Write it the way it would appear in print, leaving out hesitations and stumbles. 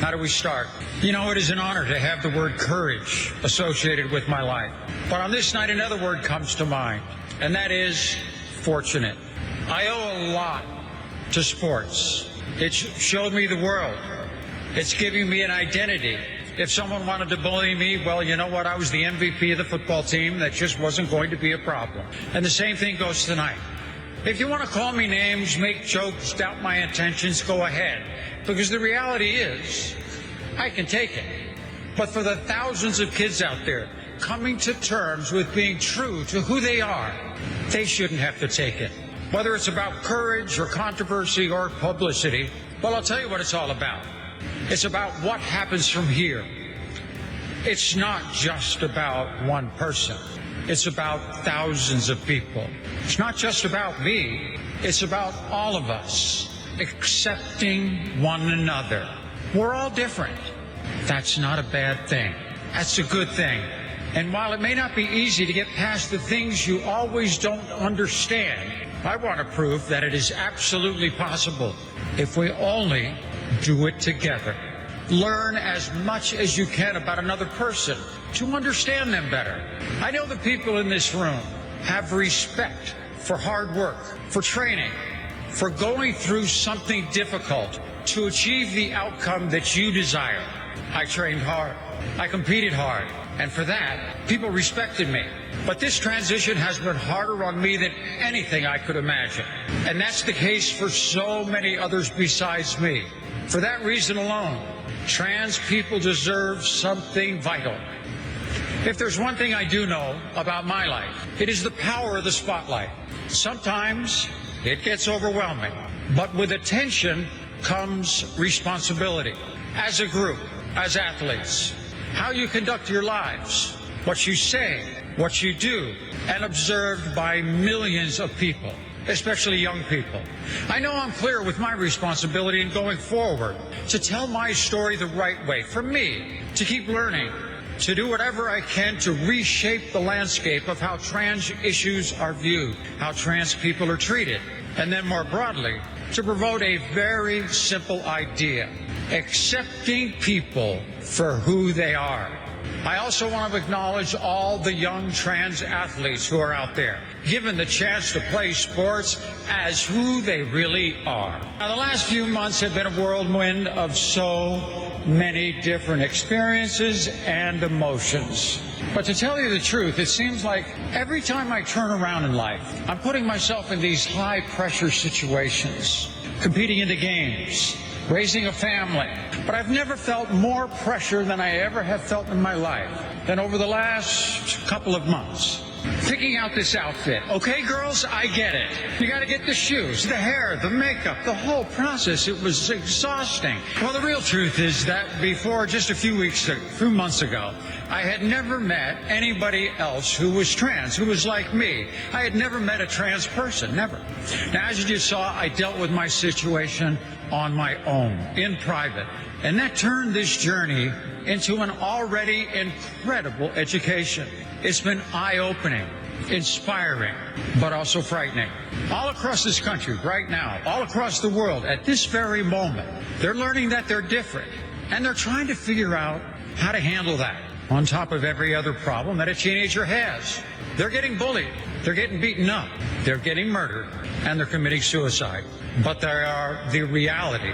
How do we start? You know, it is an honor to have the word courage associated with my life. But on this night, another word comes to mind, and that is fortunate. I owe a lot to sports. It showed me the world. It's giving me an identity. If someone wanted to bully me, well, you know what? I was the MVP of the football team. That just wasn't going to be a problem. And the same thing goes tonight. If you want to call me names, make jokes, doubt my intentions, go ahead. Because the reality is, I can take it. But for the thousands of kids out there coming to terms with being true to who they are, they shouldn't have to take it. Whether it's about courage or controversy or publicity, well, I'll tell you what it's all about. It's about what happens from here. It's not just about one person. It's about thousands of people. It's not just about me. It's about all of us accepting one another. We're all different. That's not a bad thing. That's a good thing. And while it may not be easy to get past the things you always don't understand, I want to prove that it is absolutely possible if we only do it together. Learn as much as you can about another person to understand them better. I know the people in this room have respect for hard work, for training, for going through something difficult to achieve the outcome that you desire. I trained hard. I competed hard. And for that, people respected me. But this transition has been harder on me than anything I could imagine. And that's the case for so many others besides me. For that reason alone, trans people deserve something vital. If there's one thing I do know about my life, it is the power of the spotlight. Sometimes it gets overwhelming, but with attention comes responsibility. As a group, as athletes, how you conduct your lives, what you say, what you do, and observed by millions of people, especially young people. I know I'm clear with my responsibility in going forward to tell my story the right way, for me to keep learning, to do whatever I can to reshape the landscape of how trans issues are viewed, how trans people are treated, and then more broadly, to promote a very simple idea: accepting people for who they are. I also want to acknowledge all the young trans athletes who are out there, given the chance to play sports as who they really are. Now, the last few months have been a whirlwind of so many different experiences and emotions. But to tell you the truth, it seems like every time I turn around in life, I'm putting myself in these high-pressure situations, competing in the games, raising a family. But I've never felt more pressure than I ever have felt in my life than over the last couple of months. Picking out this outfit. Okay, girls, I get it. You got to get the shoes, the hair, the makeup, the whole process. It was exhausting. Well, the real truth is that before, just a few months ago, I had never met anybody else who was trans, who was like me. I had never met a trans person, never. Now, as you just saw, I dealt with my situation on my own, in private. And that turned this journey into an already incredible education. It's been eye-opening, inspiring, but also frightening. All across this country right now, all across the world at this very moment, they're learning that they're different, and they're trying to figure out how to handle that on top of every other problem that a teenager has. They're getting bullied, they're getting beaten up, they're getting murdered, and they're committing suicide. But they are the reality